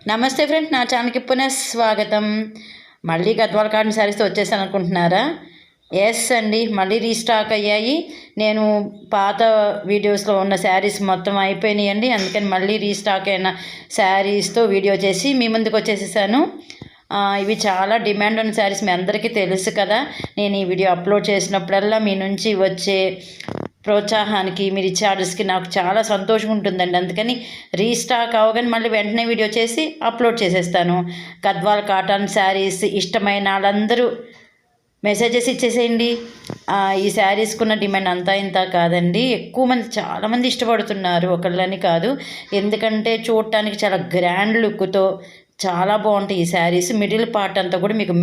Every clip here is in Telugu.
నమస్తే ఫ్రెండ్స్, నా ఛానల్కి పునః స్వాగతం. మళ్ళీ గద్వాల కాటన్ శారీస్తో వచ్చేసాను అనుకుంటున్నారా? ఎస్ అండి, మళ్ళీ రీస్టాక్ అయ్యాయి. నేను పాత వీడియోస్లో ఉన్న శారీస్ మొత్తం అయిపోయినాయండి. అందుకని మళ్ళీ రీస్టాక్ అయిన శారీస్తో వీడియో చేసి మీ ముందుకు వచ్చేసేసాను. ఇవి చాలా డిమాండ్ ఉన్న శారీస్, మీ అందరికీ తెలుసు కదా. నేను ఈ వీడియో అప్లోడ్ చేసినప్పుడల్లా మీ నుంచి వచ్చే ప్రోత్సాహానికి, మీరు ఇచ్చే ఆర్డర్స్కి నాకు చాలా సంతోషంగా ఉంటుందండి. అందుకని రీస్టాక్ అవగానే మళ్ళీ వెంటనే వీడియో చేసి అప్లోడ్ చేసేస్తాను. గద్వాల్ కాటన్ శారీస్ ఇష్టమైన వాళ్ళందరూ మెసేజెస్ ఇచ్చేసేయండి. ఈ శారీస్కున్న డిమాండ్ అంతా ఇంత కాదండి, ఎక్కువ మంది చాలామంది ఇష్టపడుతున్నారు, ఒకళ్ళని కాదు. ఎందుకంటే చూడటానికి చాలా గ్రాండ్ లుక్తో చాలా బాగుంటాయి ఈ శారీస్. మిడిల్ పార్ట్ అంతా కూడా మీకు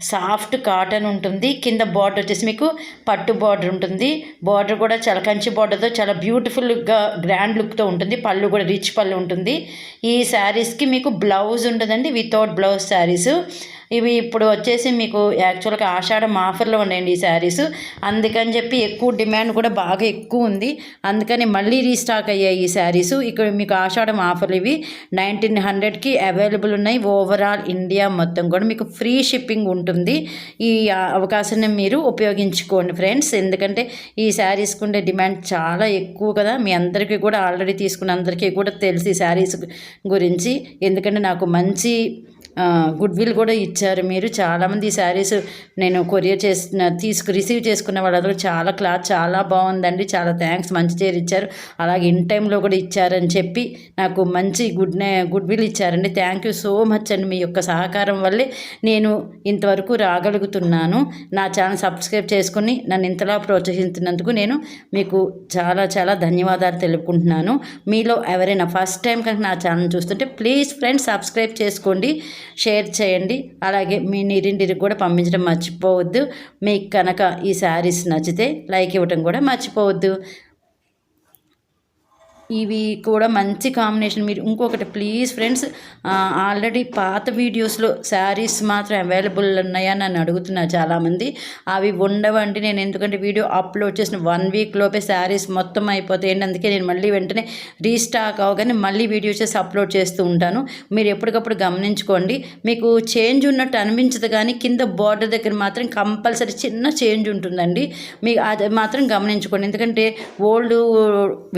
సాఫ్ట్ కాటన్ ఉంటుంది. కింద బార్డర్ వచ్చేసి మీకు పట్టు బార్డర్ ఉంటుంది. బార్డర్ కూడా చాలా కంచి బార్డర్తో చాలా బ్యూటిఫుల్గా గ్రాండ్ లుక్తో ఉంటుంది. పళ్ళు కూడా రిచ్ పళ్ళు ఉంటుంది. ఈ శారీస్కి మీకు బ్లౌజ్ ఉంటుందండి, వితౌట్ బ్లౌజ్ శారీస్. ఇవి ఇప్పుడు వచ్చేసి మీకు యాక్చువల్గా ఆషాఢం ఆఫర్లో ఉన్నాయండి ఈ శారీస్. అందుకని చెప్పి ఎక్కువ డిమాండ్ కూడా బాగా ఎక్కువ ఉంది. అందుకని మళ్ళీ రీస్టాక్ అయ్యాయి ఈ శారీస్. ఇక్కడ మీకు ఆషాఢం ఆఫర్లు ఇవి 1900కి అవైలబుల్ ఉన్నాయి. ఓవరాల్ ఇండియా మొత్తం కూడా మీకు ఫ్రీ షిప్పింగ్ ఉంటుంది. ఈ అవకాశాన్ని మీరు ఉపయోగించుకోండి ఫ్రెండ్స్. ఎందుకంటే ఈ శారీస్కి ఉండే డిమాండ్ చాలా ఎక్కువ కదా. మీ అందరికీ కూడా ఆల్రెడీ తీసుకున్న అందరికీ కూడా తెలిసి శారీస్ గురించి. ఎందుకంటే నాకు మంచి గుడ్ విల్ కూడా ఇచ్చారు మీరు చాలామంది. ఈ శారీస్ నేను కొరియర్ రిసీవ్ చేసుకున్న వాళ్ళందరూ చాలా క్లాత్ చాలా బాగుందండి, చాలా థ్యాంక్స్, మంచి చీర ఇచ్చారు, అలాగే ఇన్ టైంలో కూడా ఇచ్చారని చెప్పి నాకు మంచి గుడ్ విల్ ఇచ్చారండి. థ్యాంక్ యూ సో మచ్ అండి. మీ యొక్క సహకారం వల్లే నేను ఇంతవరకు రాగలుగుతున్నాను. నా ఛానల్ సబ్స్క్రైబ్ చేసుకుని నన్ను ఇంతలా ప్రోత్సహిస్తున్నందుకు నేను మీకు చాలా చాలా ధన్యవాదాలు తెలుపుకుంటున్నాను. మీలో ఎవరైనా ఫస్ట్ టైం కనుక నా ఛానల్ చూస్తుంటే ప్లీజ్ ఫ్రెండ్స్ సబ్స్క్రైబ్ చేసుకోండి, షేర్ చేయండి, అలాగే మీ నీరింటికి కూడా పంపించడం మర్చిపోవద్దు. మీకు కనుక ఈ శారీస్ నచ్చితే లైక్ ఇవ్వటం కూడా మర్చిపోవద్దు. ఇవి కూడా మంచి కాంబినేషన్. మీరు ఇంకొకటి ప్లీజ్ ఫ్రెండ్స్, ఆల్రెడీ పాత వీడియోస్లో శారీస్ మాత్రం అవైలబుల్ ఉన్నాయా అని అడుగుతున్నారు చాలామంది. అవి ఉండవండి. నేను ఎందుకంటే వీడియో అప్లోడ్ చేసిన 1 వీక్ లోపే శారీస్ మొత్తం అయిపోతాయండి. అందుకే నేను మళ్ళీ వెంటనే రీస్టాక్ అవగానే మళ్ళీ వీడియో చేసి అప్లోడ్ చేస్తూ ఉంటాను. మీరు ఎప్పటికప్పుడు గమనించుకోండి. మీకు చేంజ్ ఉన్నట్టు అనిపించదు, కానీ కింద బార్డర్ దగ్గర మాత్రం కంపల్సరీ చిన్న చేంజ్ ఉంటుందండి. మీకు అది మాత్రం గమనించుకోండి. ఎందుకంటే ఓల్డ్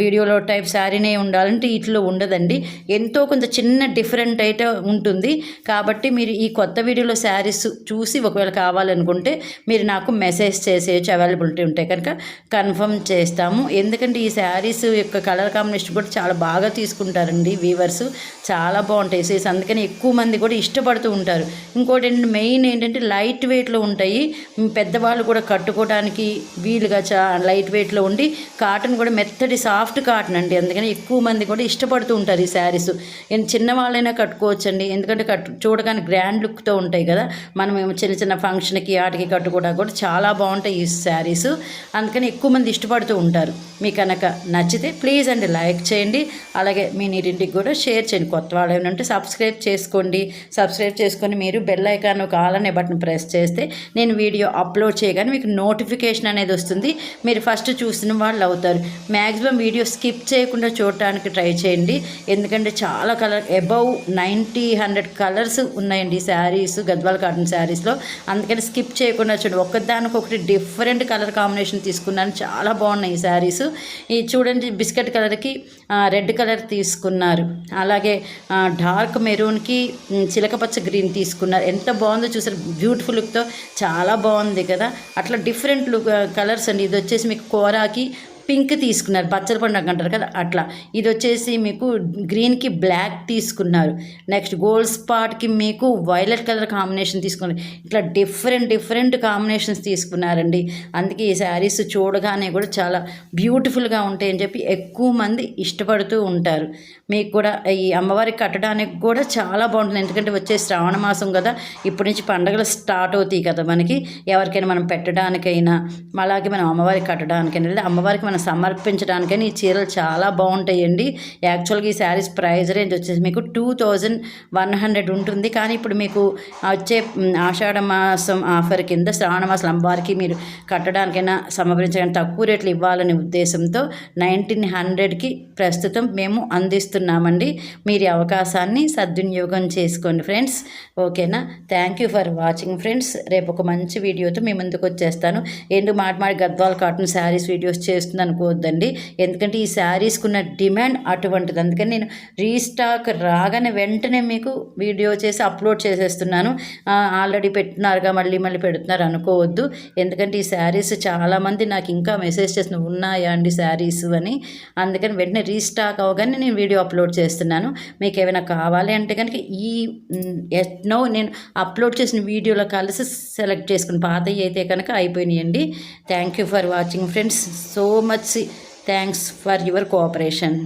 వీడియోలో టైప్ శారీనే ఉండాలంటే వీటిలో ఉండదండి. ఎంతో కొంత చిన్న డిఫరెంట్ అయితే ఉంటుంది. కాబట్టి మీరు ఈ కొత్త వీడియోలో శారీస్ చూసి ఒకవేళ కావాలనుకుంటే మీరు నాకు మెసేజ్ చేసేయచ్చు. అవైలబిలిటీ ఉంటే కనుక కన్ఫర్మ్ చేస్తాము. ఎందుకంటే ఈ శారీస్ యొక్క కలర్ కాంబినేషన్ కూడా చాలా బాగా తీసుకుంటారండి వీవర్స్, చాలా బాగుంటాయి సేస్. అందుకని ఎక్కువ మంది కూడా ఇష్టపడుతూ ఉంటారు. ఇంకోటి మెయిన్ ఏంటంటే లైట్ వెయిట్లో ఉంటాయి. పెద్దవాళ్ళు కూడా కట్టుకోవడానికి వీలుగా లైట్ వెయిట్లో ఉండి కాటన్ కూడా మెత్తటి సాఫ్ట్ కాటన్ అండి. అందుకని ఎక్కువ మంది కూడా ఇష్టపడుతూ ఉంటారు ఈ శారీస్. చిన్నవాళ్ళైనా కట్టుకోవచ్చండి. ఎందుకంటే చూడగానే గ్రాండ్ లుక్తో ఉంటాయి కదా. మనం చిన్న చిన్న ఫంక్షన్కి వాటికి కట్టుకోవడానికి కూడా చాలా బాగుంటాయి ఈ శారీస్. అందుకని ఎక్కువ మంది ఇష్టపడుతూ ఉంటారు. మీకు కనుక నచ్చితే ప్లీజ్ అండి లైక్ చేయండి, అలాగే మీ నీరింటికి కూడా షేర్ చేయండి. కొత్త వాళ్ళు ఏమంటే సబ్స్క్రైబ్ చేసుకోండి. సబ్స్క్రైబ్ చేసుకొని మీరు బెల్ ఐకాన్ ఒక ఆల్ అనే బటన్ ప్రెస్ చేస్తే నేను వీడియో అప్లోడ్ చేయగానే మీకు నోటిఫికేషన్ అనేది వస్తుంది. మీరు ఫస్ట్ చూసిన వాళ్ళు అవుతారు. మ్యాక్సిమం వీడియో స్కిప్ చేయకుండా చూడటానికి ట్రై చేయండి. ఎందుకంటే చాలా కలర్ అబౌవ్ 90-100 కలర్స్ ఉన్నాయండి ఈ శారీస్, గద్వాల్ కాటన్ శారీస్లో. అందుకని స్కిప్ చేయకుండా చూడండి. ఒకదానికొకటి డిఫరెంట్ కలర్ కాంబినేషన్ తీసుకున్నాను, చాలా బాగున్నాయి ఈ శారీస్. ఈ చూడండి, బిస్కెట్ కలర్కి రెడ్ కలర్ తీసుకున్నారు, అలాగే డార్క్ మెరూన్కి చిలకపచ్చ గ్రీన్ తీసుకున్నారు. ఎంత బాగుందో చూసారు, బ్యూటిఫుల్ లుక్తో చాలా బాగుంది కదా. అట్లా డిఫరెంట్ కలర్స్ అండి. ఇది వచ్చేసి మీకు కోరాకి పింక్ తీసుకున్నారు, పచ్చల పండుగ అంటారు కదా అట్లా. ఇది వచ్చేసి మీకు గ్రీన్కి బ్లాక్ తీసుకున్నారు. నెక్స్ట్ గోల్డ్ స్పాట్కి మీకు వైలెట్ కలర్ కాంబినేషన్ తీసుకున్నారు. ఇట్లా డిఫరెంట్ కాంబినేషన్స్ తీసుకున్నారండి. అందుకే ఈ శారీస్ చూడగానే కూడా చాలా బ్యూటిఫుల్గా ఉంటాయని చెప్పి ఎక్కువ మంది ఇష్టపడుతూ ఉంటారు. మీకు కూడా ఈ అమ్మవారికి కట్టడానికి కూడా చాలా బాగుంటుంది. ఎందుకంటే వచ్చే శ్రావణ మాసం కదా, ఇప్పటి నుంచి పండుగలు స్టార్ట్ అవుతాయి కదా మనకి. ఎవరికైనా మనం పెట్టడానికైనా, అలాగే మనం అమ్మవారికి కట్టడానికైనా, లేదా అమ్మవారికి మనం సమర్పించడానికని ఈ చీరలు చాలా బాగుంటాయండి. యాక్చువల్గా ఈ శారీస్ ప్రైస్ రేంజ్ వచ్చేసి మీకు 2100 ఉంటుంది. కానీ ఇప్పుడు మీకు వచ్చే ఆషాఢ మాసం ఆఫర్ కింద శ్రావణ మాసం అమ్మవారికి మీరు కట్టడానికైనా సమర్పించడానికి తక్కువ రేట్లు ఇవ్వాలనే ఉద్దేశంతో 1900కి ప్రస్తుతం మేము అందిస్తున్నామండి. మీరు అవకాశాన్ని సద్వినియోగం చేసుకోండి ఫ్రెండ్స్. ఓకేనా? Thank you for watching friends. రేపు ఒక మంచి వీడియోతో మీ ముందుకు వచ్చేస్తాను. ఎందుకు మాటి గద్వాల్ కాటన్ శారీస్ వీడియోస్ చేస్తుంది అనుకోవద్దండి. ఎందుకంటే ఈ శారీస్కి ఉన్న డిమాండ్ అటువంటిది. అందుకని నేను రీస్టాక్ రాగానే వెంటనే మీకు వీడియో చేసి అప్లోడ్ చేసేస్తున్నాను. ఆల్రెడీ పెట్టినారుగా మళ్ళీ పెడుతున్నారు అనుకోవద్దు. ఎందుకంటే ఈ శారీస్ చాలామంది నాకు ఇంకా మెసేజ్ చేసిన ఉన్నాయా అండి శారీస్ అని. అందుకని వెంటనే రీస్టాక్ అవగానే నేను వీడియో అప్లోడ్ చేస్తున్నాను. మీకు ఏమైనా కావాలి అంటే కనుక ఈ ఎట్నో నేను అప్లోడ్ చేసిన వీడియోలో కలిసి సెలెక్ట్ చేసుకుని పాతవి అయితే కనుక అయిపోయినాయండి. Thank you for watching friends. So much thanks for your cooperation.